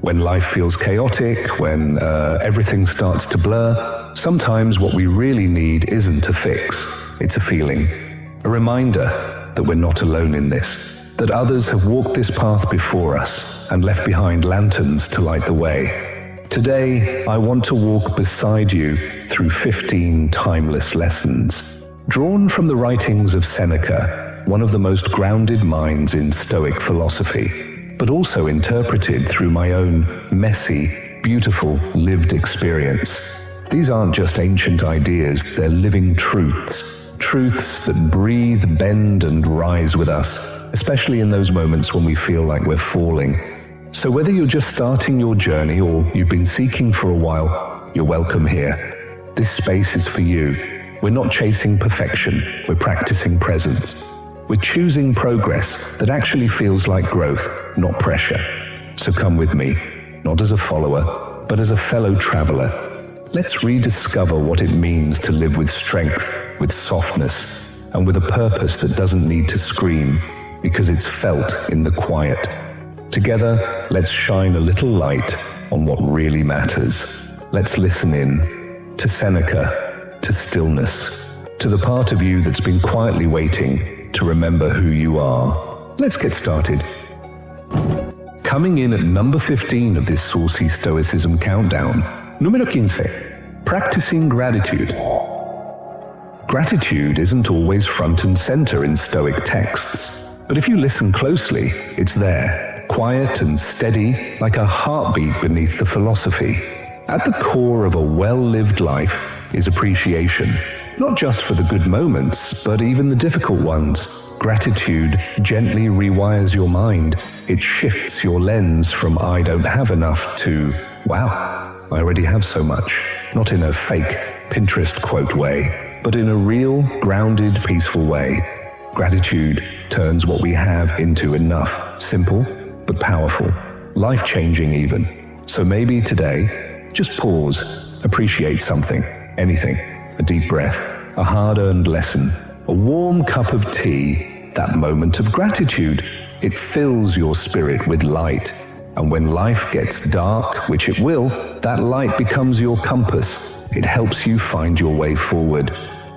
When life feels chaotic, when everything starts to blur, sometimes what we really need isn't a fix, it's a feeling. A reminder that we're not alone in this, that others have walked this path before us and left behind lanterns to light the way. Today, I want to walk beside you through 15 timeless lessons, drawn from the writings of Seneca, one of the most grounded minds in Stoic philosophy, but also interpreted through my own messy, beautiful, lived experience. These aren't just ancient ideas, they're living truths. Truths that breathe, bend, and rise with us, especially in those moments when we feel like we're falling. So whether you're just starting your journey or you've been seeking for a while, you're welcome here. This space is for you. We're not chasing perfection, we're practicing presence. We're choosing progress that actually feels like growth, not pressure. So come with me, not as a follower, but as a fellow traveler. Let's rediscover what it means to live with strength, with softness, and with a purpose that doesn't need to scream, because it's felt in the quiet. Together, let's shine a little light on what really matters. Let's listen in to Seneca, to stillness, to the part of you that's been quietly waiting to remember who you are. Let's get started. Coming in at number 15 of this saucy Stoicism countdown, Número 15. Practicin Gratitude. Gratitude isn't always front and center in Stoic texts, but if you listen closely, it's there, quiet and steady, like a heartbeat beneath the philosophy. At the core of a well-lived life is appreciation, not just for the good moments, but even the difficult ones. Gratitude gently rewires your mind. It shifts your lens from "I don't have enough" to "Wow, I already have so much," not in a fake Pinterest quote way, but in a real, grounded, peaceful way. Gratitude turns what we have into enough, simple but powerful, life-changing even. So maybe today, just pause, appreciate something, anything, a deep breath, a hard-earned lesson, a warm cup of tea, that moment of gratitude. It fills your spirit with light. And when life gets dark, which it will, that light becomes your compass. It helps you find your way forward.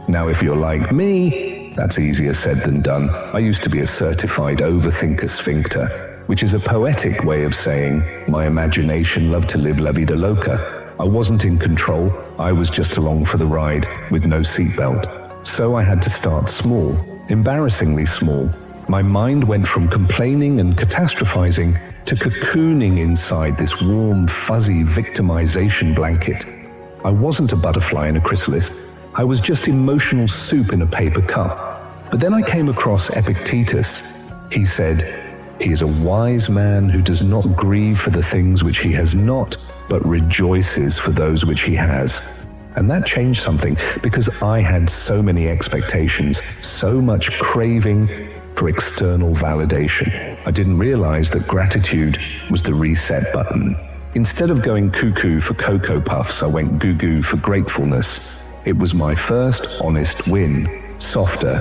Now, if you're like me, that's easier said than done. I used to be a certified overthinker sphincter, which is a poetic way of saying my imagination loved to live la vida loca. I wasn't in control. I was just along for the ride with no seatbelt. So I had to start small, embarrassingly small. My mind went from complaining and catastrophizing to cocooning inside this warm, fuzzy victimization blanket. I wasn't a butterfly in a chrysalis. I was just emotional soup in a paper cup. But then I came across Epictetus. He said, "He is a wise man who does not grieve for the things which he has not, but rejoices for those which he has." And that changed something, because I had so many expectations, so much craving for external validation. I didn't realize that gratitude was the reset button. Instead of going cuckoo for Cocoa Puffs, I went goo-goo for gratefulness. It was my first honest win. Softer,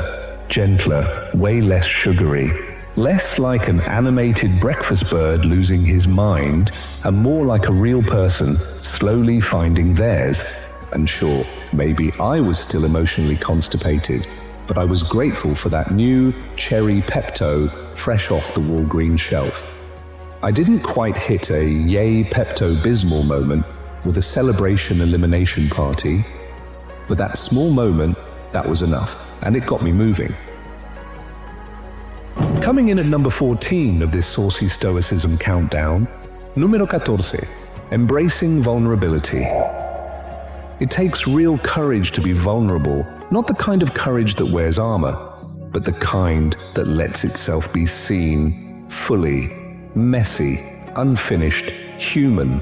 gentler, way less sugary. Less like an animated breakfast bird losing his mind, and more like a real person slowly finding theirs. And sure, maybe I was still emotionally constipated, but I was grateful for that new cherry Pepto fresh off the Walgreens shelf. I didn't quite hit a yay Pepto-Bismol moment with a celebration elimination party, but that small moment, that was enough, and it got me moving. Coming in at number 14 of this saucy Stoicism countdown, Número 14, Embracin Vulnerability. It takes real courage to be vulnerable, not the kind of courage that wears armor, but the kind that lets itself be seen fully, messy, unfinished, human.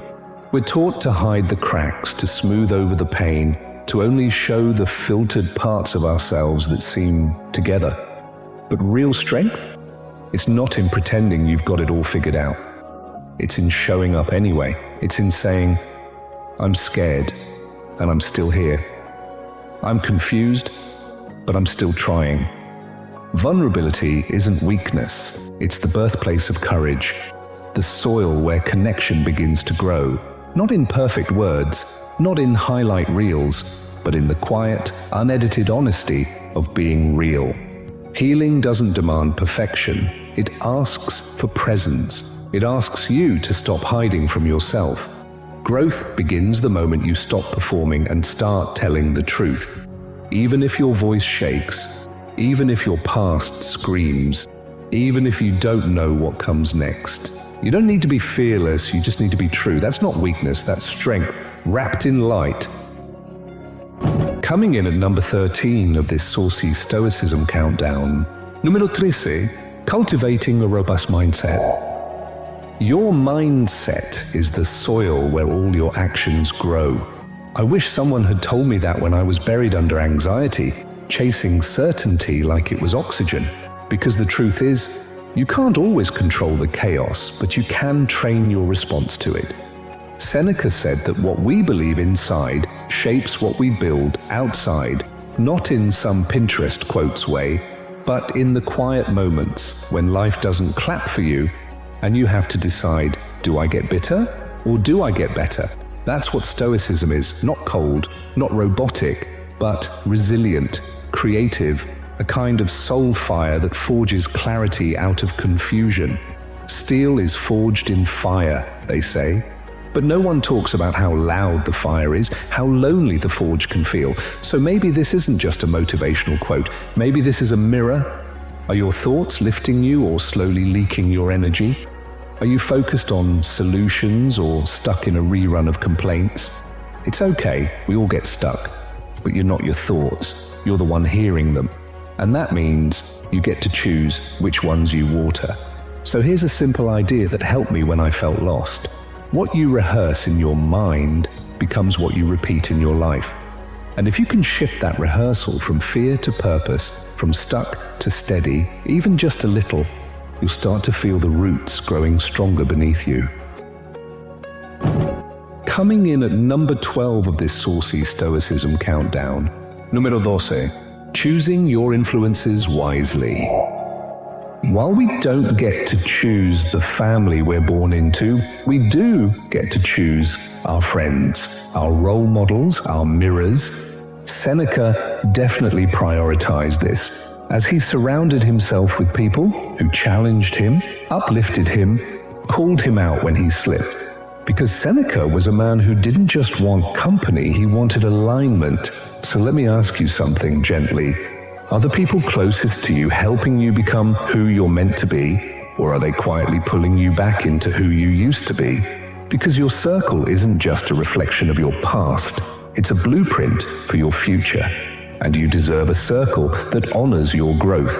We're taught to hide the cracks, to smooth over the pain, to only show the filtered parts of ourselves that seem together. But real strength? It's not in pretending you've got it all figured out. It's in showing up anyway. It's in saying, "I'm scared, and I'm still here. I'm confused, but I'm still trying." Vulnerability isn't weakness. It's the birthplace of courage. the soil where connection begins to grow. Not in perfect words, not in highlight reels, but in the quiet, unedited honesty of being real. Healing doesn't demand perfection. It asks for presence. It asks you to stop hiding from yourself. Growth begins the moment you stop performing and start telling the truth. Even if your voice shakes, even if your past screams, even if you don't know what comes next. You don't need to be fearless, you just need to be true. That's not weakness, that's strength, wrapped in light. Coming in at number 13 of this saucy Stoicism countdown, numero 13, cultivating a robust mindset. Your mindset is the soil where all your actions grow. I wish someone had told me that when I was buried under anxiety, chasing certainty like it was oxygen. Because the truth is, you can't always control the chaos, but you can train your response to it. Seneca said that what we believe inside shapes what we build outside, not in some Pinterest quotes way, but in the quiet moments when life doesn't clap for you and you have to decide, do I get bitter or do I get better? That's what Stoicism is, not cold, not robotic, but resilient, creative, a kind of soul fire that forges clarity out of confusion. Steel is forged in fire, they say. But no one talks about how loud the fire is, how lonely the forge can feel. So maybe this isn't just a motivational quote. Maybe this is a mirror. Are your thoughts lifting you or slowly leaking your energy? Are you focused on solutions or stuck in a rerun of complaints? It's okay, we all get stuck. But you're not your thoughts. You're the one hearing them. And that means you get to choose which ones you water. So here's a simple idea that helped me when I felt lost. What you rehearse in your mind becomes what you repeat in your life. And if you can shift that rehearsal from fear to purpose, from stuck to steady, even just a little, you'll start to feel the roots growing stronger beneath you. Coming in at number 12 of this saucy Stoicism countdown, numero 12, choosing your influences wisely. While we don't get to choose the family we're born into, we do get to choose our friends, our role models, our mirrors. Seneca definitely prioritized this, as he surrounded himself with people who challenged him, uplifted him, called him out when he slipped. Because Seneca was a man who didn't just want company, he wanted alignment. So let me ask you something gently. Are the people closest to you helping you become who you're meant to be, or are they quietly pulling you back into who you used to be? Because your circle isn't just a reflection of your past, it's a blueprint for your future. And you deserve a circle that honors your growth.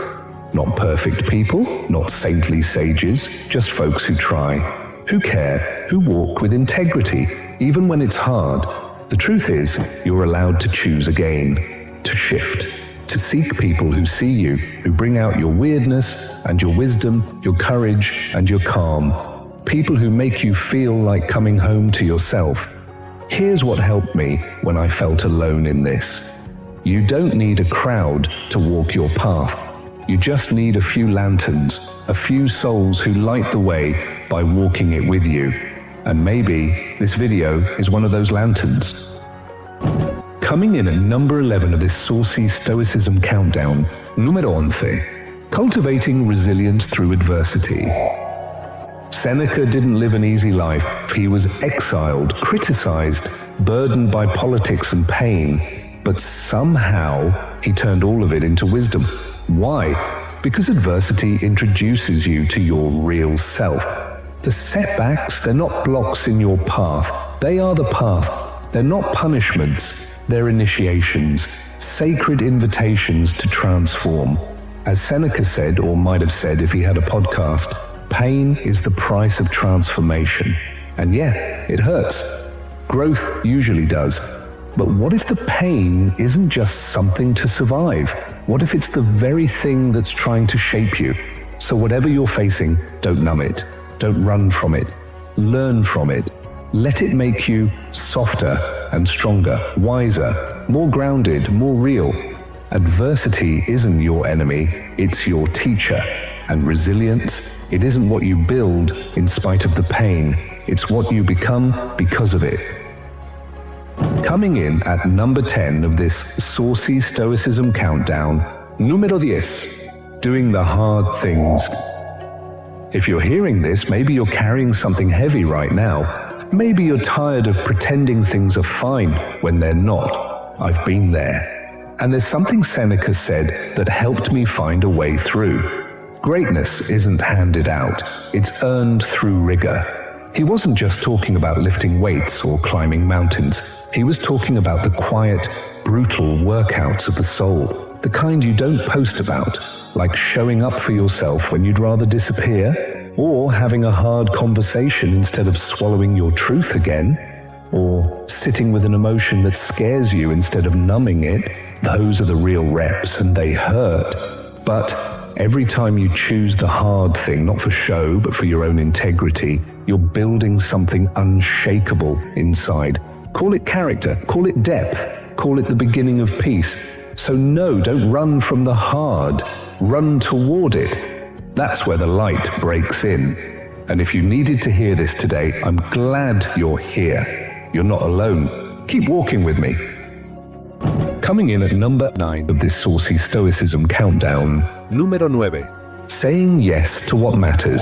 Not perfect people, not saintly sages, just folks who try, who care, who walk with integrity, even when it's hard. The truth is, you're allowed to choose again, to shift, to seek people who see you, who bring out your weirdness and your wisdom, your courage and your calm. People who make you feel like coming home to yourself. Here's what helped me when I felt alone in this. You don't need a crowd to walk your path. You just need a few lanterns, a few souls who light the way by walking it with you. And maybe this video is one of those lanterns. Coming in at number 11 of this saucy Stoicism countdown, numero 11, cultivating resilience through adversity. Seneca didn't live an easy life. He was exiled, criticized, burdened by politics and pain. But somehow he turned all of it into wisdom. Why? Because adversity introduces you to your real self. The setbacks, they're not blocks in your path. They are the path. They're not punishments. They're initiations, sacred invitations to transform. As Seneca said, or might have said if he had a podcast, pain is the price of transformation. And yeah, it hurts. Growth usually does. But what if the pain isn't just something to survive? What if it's the very thing that's trying to shape you? So whatever you're facing, don't numb it. Don't run from it. Learn from it. Let it make you softer and stronger, wiser, more grounded, more real. Adversity isn't your enemy, it's your teacher. and resilience, it isn't what you build in spite of the pain, it's what you become because of it. Coming in at number 10 of this saucy Stoicism countdown, número 10, doing the hard things. If you're hearing this, maybe you're carrying something heavy right now. Maybe you're tired of pretending things are fine when they're not. I've been there. And there's something Seneca said that helped me find a way through. Greatness isn't handed out, it's earned through rigor. He wasn't just talking about lifting weights or climbing mountains. He was talking about the quiet, brutal workouts of the soul, the kind you don't post about, like showing up for yourself when you'd rather disappear, or having a hard conversation instead of swallowing your truth again, or sitting with an emotion that scares you instead of numbing it. Those are the real reps, and they hurt. But every time you choose the hard thing, not for show, but for your own integrity, you're building something unshakable inside. Call it character, call it depth, call it the beginning of peace. So no, don't run from the hard, run toward it. That's where the light breaks in. And if you needed to hear this today, I'm glad you're here. You're not alone. Keep walking with me. Coming in at number 9 of this saucy Stoicism countdown, número 9, saying yes to what matters.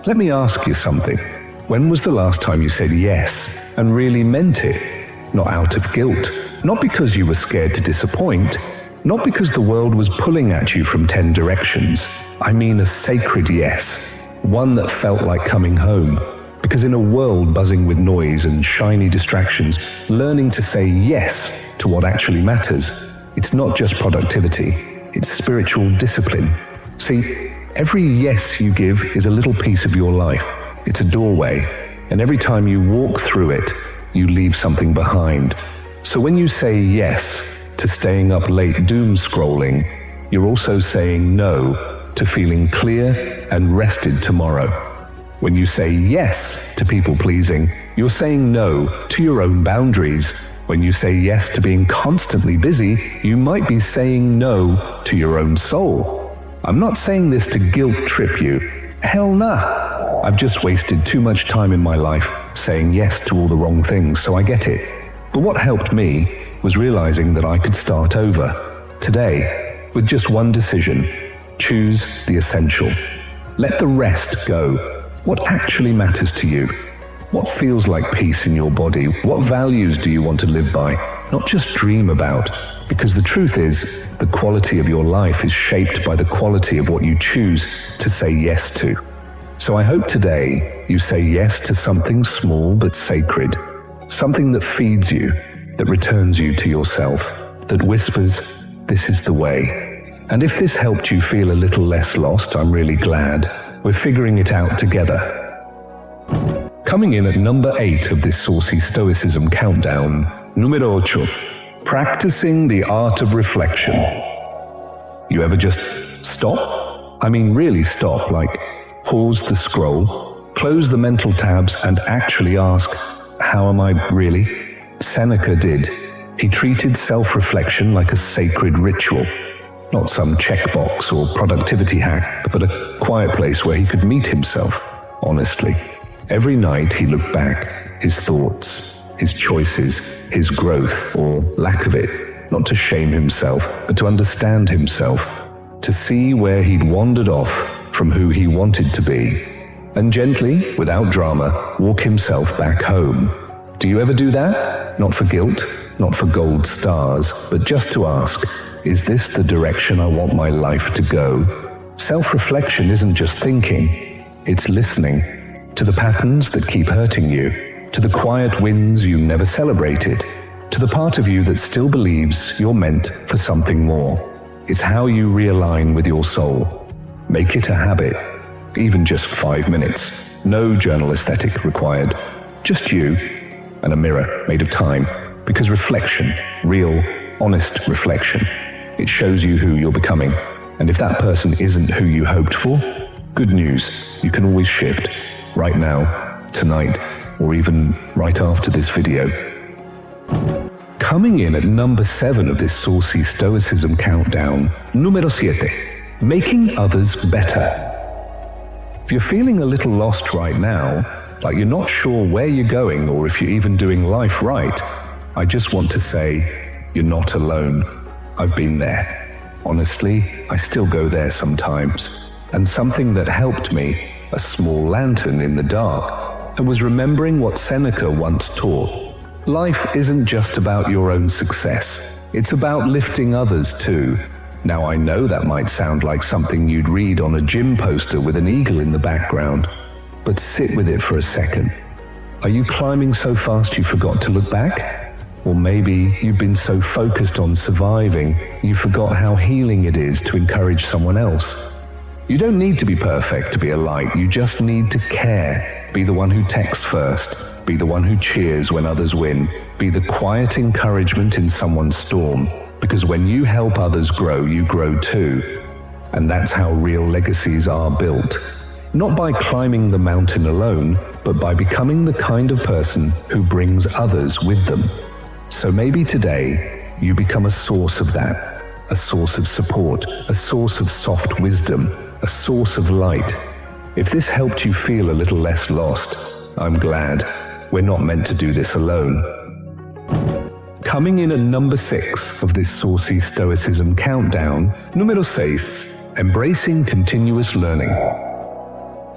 Let me ask you something. When was the last time you said yes and really meant it? Not out of guilt, not because you were scared to disappoint, not because the world was pulling at you from 10 directions. I mean a sacred yes, one that felt like coming home. Because in a world buzzing with noise and shiny distractions, learning to say yes to what actually matters, it's not just productivity, it's spiritual discipline. See, every yes you give is a little piece of your life. It's a doorway, and every time you walk through it, you leave something behind. So when you say yes to staying up late doom scrolling, you're also saying no to feeling clear and rested tomorrow. When you say yes to people pleasing, you're saying no to your own boundaries. When you say yes to being constantly busy, you might be saying no to your own soul. I'm not saying this to guilt trip you. Hell nah. I've just wasted too much time in my life saying yes to all the wrong things, so I get it. But what helped me was realizing that I could start over, today, with just one decision. Choose the essential. Let the rest go. What actually matters to you? What feels like peace in your body? What values do you want to live by? Not just dream about. Because the truth is, the quality of your life is shaped by the quality of what you choose to say yes to. So I hope today you say yes to something small but sacred, something that feeds you, that returns you to yourself, that whispers, this is the way. And if this helped you feel a little less lost, I'm really glad. We're figuring it out together. Coming in at number 8 of this saucy Stoicism countdown, número 8, practicing the art of reflection. You ever just stop? I mean really stop, like pause the scroll, close the mental tabs and actually ask, how am I really? Seneca did. He treated self-reflection like a sacred ritual. Not some checkbox or productivity hack, but a quiet place where he could meet himself, honestly. Every night he looked back, his thoughts, his choices, his growth, or lack of it, not to shame himself, but to understand himself, to see where he'd wandered off from who he wanted to be, and gently, without drama, walk himself back home. Do you ever do that? Not for guilt, not for gold stars, but just to ask, is this the direction I want my life to go? Self-reflection isn't just thinking, it's listening to the patterns that keep hurting you, to the quiet wins you never celebrated, to the part of you that still believes you're meant for something more. It's how you realign with your soul. Make it a habit, even just 5 minutes. No journal aesthetic required. Just you and a mirror made of time. Because reflection, real, honest reflection, it shows you who you're becoming. And if that person isn't who you hoped for, good news, you can always shift. Right now, tonight, or even right after this video. Coming in at number 7 of this saucy Stoicism countdown, número 7. Making others better. If you're feeling a little lost right now, like you're not sure where you're going or if you're even doing life right, I just want to say, you're not alone. I've been there. Honestly, I still go there sometimes. And something that helped me, a small lantern in the dark, was remembering what Seneca once taught. Life isn't just about your own success. It's about lifting others too. Now I know that might sound like something you'd read on a gym poster with an eagle in the background, but sit with it for a second. Are you climbing so fast you forgot to look back? Or maybe you've been so focused on surviving, you forgot how healing it is to encourage someone else. You don't need to be perfect to be a light, you just need to care. Be the one who texts first, be the one who cheers when others win, be the quiet encouragement in someone's storm. Because when you help others grow, you grow too. And that's how real legacies are built. Not by climbing the mountain alone, but by becoming the kind of person who brings others with them. So maybe today, you become a source of that. A source of support, a source of soft wisdom, a source of light. If this helped you feel a little less lost, I'm glad. We're not meant to do this alone. Coming in at number 6 of this saucy Stoicism countdown, número 6, embracing continuous learning.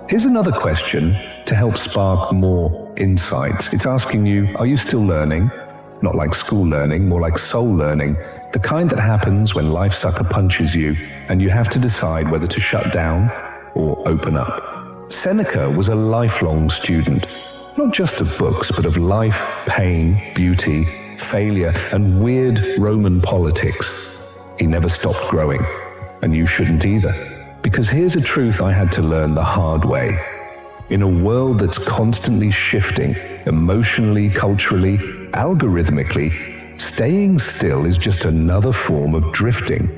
Here's another question to help spark more insights. It's asking you, are you still learning? Not like school learning, more like soul learning, the kind that happens when life sucker punches you and you have to decide whether to shut down or open up. Seneca was a lifelong student, not just of books, but of life, pain, beauty, failure, and weird Roman politics. He never stopped growing, and you shouldn't either. Because here's a truth I had to learn the hard way. In a world that's constantly shifting, emotionally, culturally, algorithmically, staying still is just another form of drifting.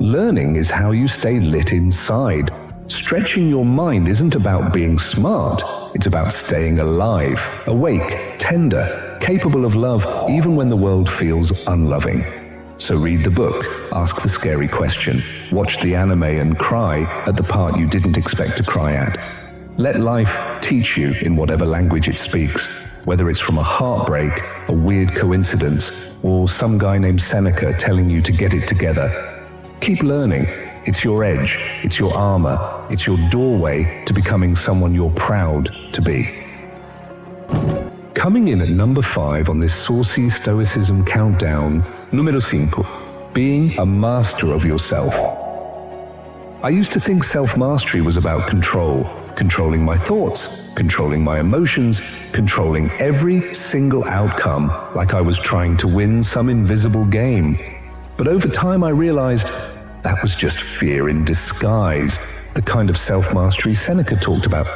Learning is how you stay lit inside. Stretching your mind isn't about being smart, it's about staying alive, awake, tender, capable of love even when the world feels unloving. So read the book, ask the scary question, watch the anime and cry at the part you didn't expect to cry at. Let life teach you in whatever language it speaks, whether it's from a heartbreak, a weird coincidence, or some guy named Seneca telling you to get it together. Keep learning. It's your edge, it's your armor, it's your doorway to becoming someone you're proud to be. Coming in at number 5 on this saucy Stoicism countdown, número 5, being a master of yourself. I used to think self-mastery was about control, controlling my thoughts, controlling my emotions, controlling every single outcome, like I was trying to win some invisible game. But over time I realized that was just fear in disguise, the kind of self-mastery Seneca talked about.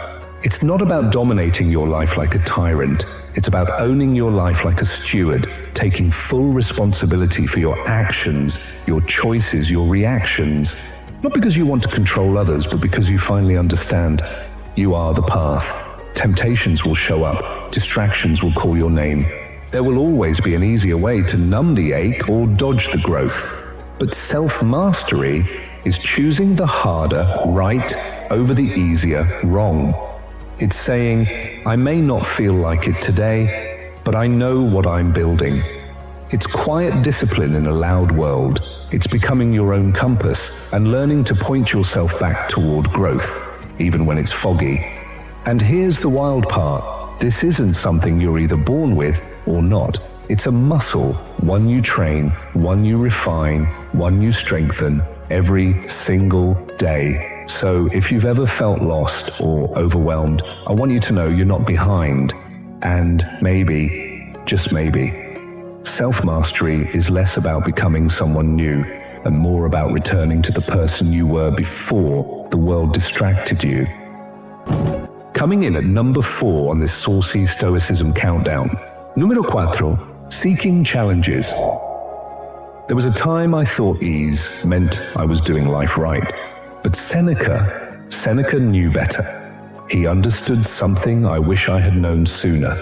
It's not about dominating your life like a tyrant. It's about owning your life like a steward, taking full responsibility for your actions, your choices, your reactions. Not because you want to control others, but because you finally understand you are the path. Temptations will show up, distractions will call your name. There will always be an easier way to numb the ache or dodge the growth. But self-mastery is choosing the harder right over the easier wrong. It's saying, I may not feel like it today, but I know what I'm building. It's quiet discipline in a loud world. It's becoming your own compass and learning to point yourself back toward growth, even when it's foggy. And here's the wild part. This isn't something you're either born with or not. It's a muscle, one you train, one you refine, one you strengthen every single day. So if you've ever felt lost or overwhelmed, I want you to know you're not behind. And maybe, just maybe, self-mastery is less about becoming someone new and more about returning to the person you were before the world distracted you. Coming in at number 4 on this saucy Stoicism countdown, número 4. Seeking Challenges. There was a time I thought ease meant I was doing life right. But Seneca knew better. He understood something I wish I had known sooner.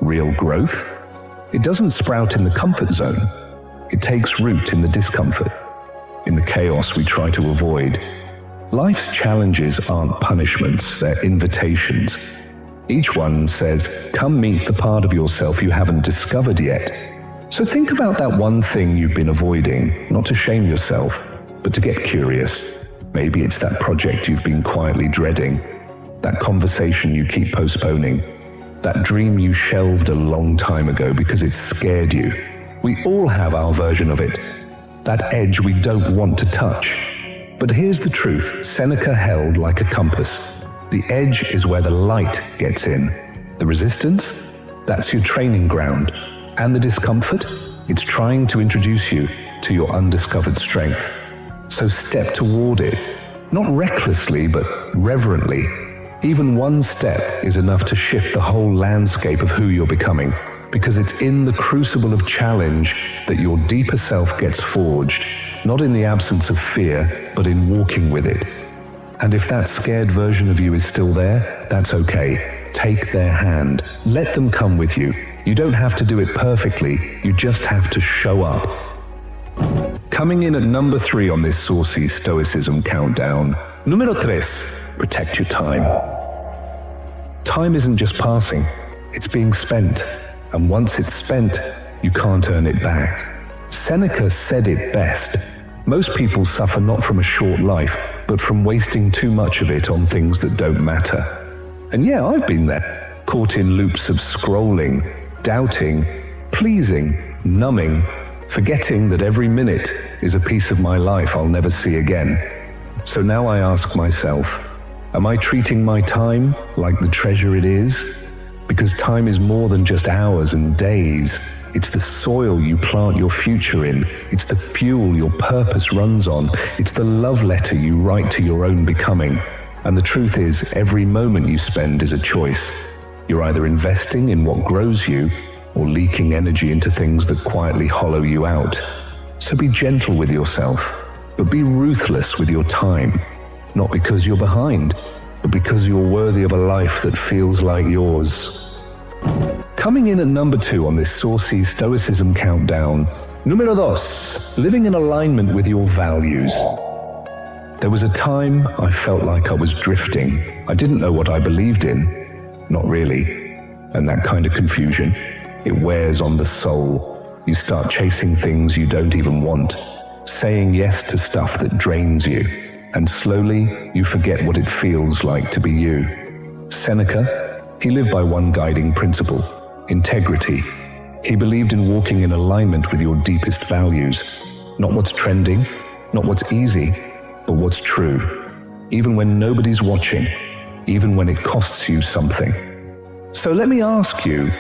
Real growth? It doesn't sprout in the comfort zone. It takes root in the discomfort, in the chaos we try to avoid, Life's challenges aren't punishments, they're invitations. Each one says, come meet the part of yourself you haven't discovered yet. So think about that one thing you've been avoiding, not to shame yourself, but to get curious. Maybe it's that project you've been quietly dreading, that conversation you keep postponing, that dream you shelved a long time ago because it scared you. We all have our version of it, that edge we don't want to touch. But here's the truth Seneca held like a compass. The edge is where the light gets in. The resistance? That's your training ground. And the discomfort? It's trying to introduce you to your undiscovered strength. So step toward it, not recklessly, but reverently. Even one step is enough to shift the whole landscape of who you're becoming, because it's in the crucible of challenge that your deeper self gets forged, not in the absence of fear, but in walking with it. And if that scared version of you is still there, that's okay. Take their hand. Let them come with you. You don't have to do it perfectly, you just have to show up. Coming in at number 3 on this saucy Stoicism countdown, Numero 3, protect your time. Time isn't just passing, it's being spent. And once it's spent, you can't earn it back. Seneca said it best. Most people suffer not from a short life, but from wasting too much of it on things that don't matter. And yeah, I've been there, caught in loops of scrolling, doubting, pleasing, numbing, forgetting that every minute is a piece of my life I'll never see again. So now I ask myself, am I treating my time like the treasure it is? Because time is more than just hours and days. It's the soil you plant your future in. It's the fuel your purpose runs on. It's the love letter you write to your own becoming. And the truth is, every moment you spend is a choice. You're either investing in what grows you or leaking energy into things that quietly hollow you out. So be gentle with yourself, but be ruthless with your time. Not because you're behind, but because you're worthy of a life that feels like yours. Coming in at number 2 on this saucy Stoicism countdown, Numero 2, living in alignment with your values. There was a time I felt like I was drifting. I didn't know what I believed in. Not really. And that kind of confusion, it wears on the soul. You start chasing things you don't even want, saying yes to stuff that drains you, and slowly you forget what it feels like to be you. Seneca, he lived by one guiding principle: integrity. He believed in walking in alignment with your deepest values, not what's trending, not what's easy, but what's true, even when nobody's watching, even when it costs you something. So let me ask you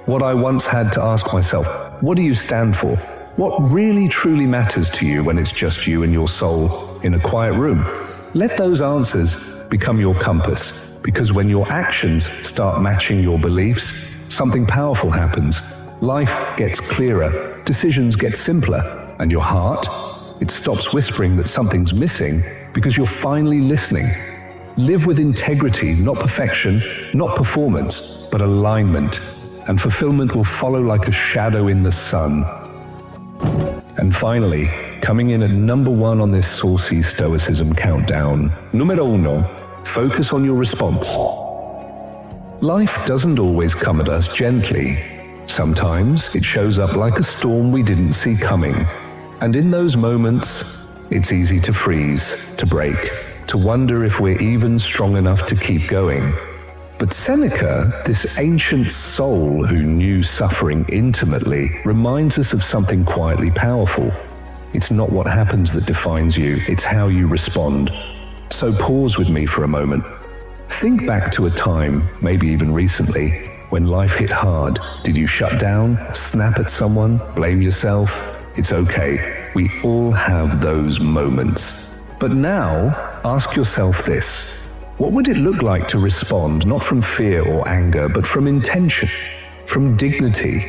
what I once had to ask myself: what do you stand for? What really truly matters to you when it's just you and your soul in a quiet room? Let those answers become your compass, because when your actions start matching your beliefs, something powerful happens. Life gets clearer, decisions get simpler, and your heart, it stops whispering that something's missing because you're finally listening. Live with integrity, not perfection, not performance, but alignment, and fulfillment will follow like a shadow in the sun. And finally, coming in at number 1 on this saucy Stoicism countdown, Numero 1, focus on your response. Life doesn't always come at us gently. Sometimes it shows up like a storm we didn't see coming. And in those moments, it's easy to freeze, to break, to wonder if we're even strong enough to keep going. But Seneca, this ancient soul who knew suffering intimately, reminds us of something quietly powerful. It's not what happens that defines you, it's how you respond. So pause with me for a moment. Think back to a time, maybe even recently, when life hit hard. Did you shut down, snap at someone, blame yourself? It's okay. We all have those moments. But now, ask yourself this. What would it look like to respond, not from fear or anger, but from intention, from dignity,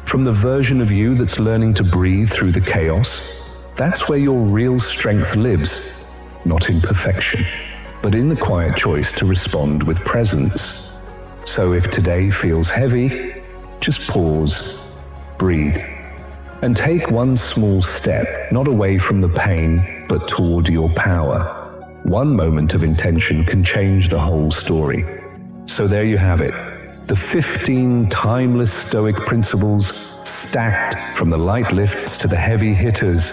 from the version of you that's learning to breathe through the chaos? That's where your real strength lives, not in perfection, but in the quiet choice to respond with presence. So if today feels heavy, just pause, breathe, and take one small step, not away from the pain, but toward your power. One moment of intention can change the whole story. So there you have it. The 15 timeless Stoic principles, stacked from the light lifts to the heavy hitters.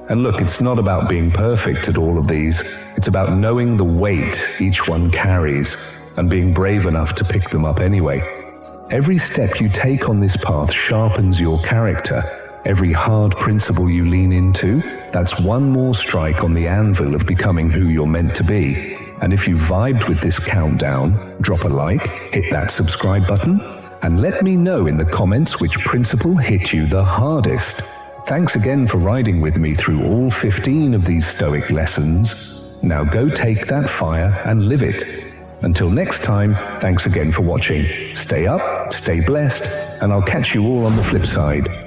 And look, it's not about being perfect at all of these. It's about knowing the weight each one carries and being brave enough to pick them up anyway. Every step you take on this path sharpens your character. Every hard principle you lean into, that's one more strike on the anvil of becoming who you're meant to be. And if you vibed with this countdown, drop a like, hit that subscribe button, and let me know in the comments which principle hit you the hardest. Thanks again for riding with me through all 15 of these Stoic lessons. Now go take that fire and live it. Until next time, thanks again for watching. Stay up, stay blessed, and I'll catch you all on the flip side.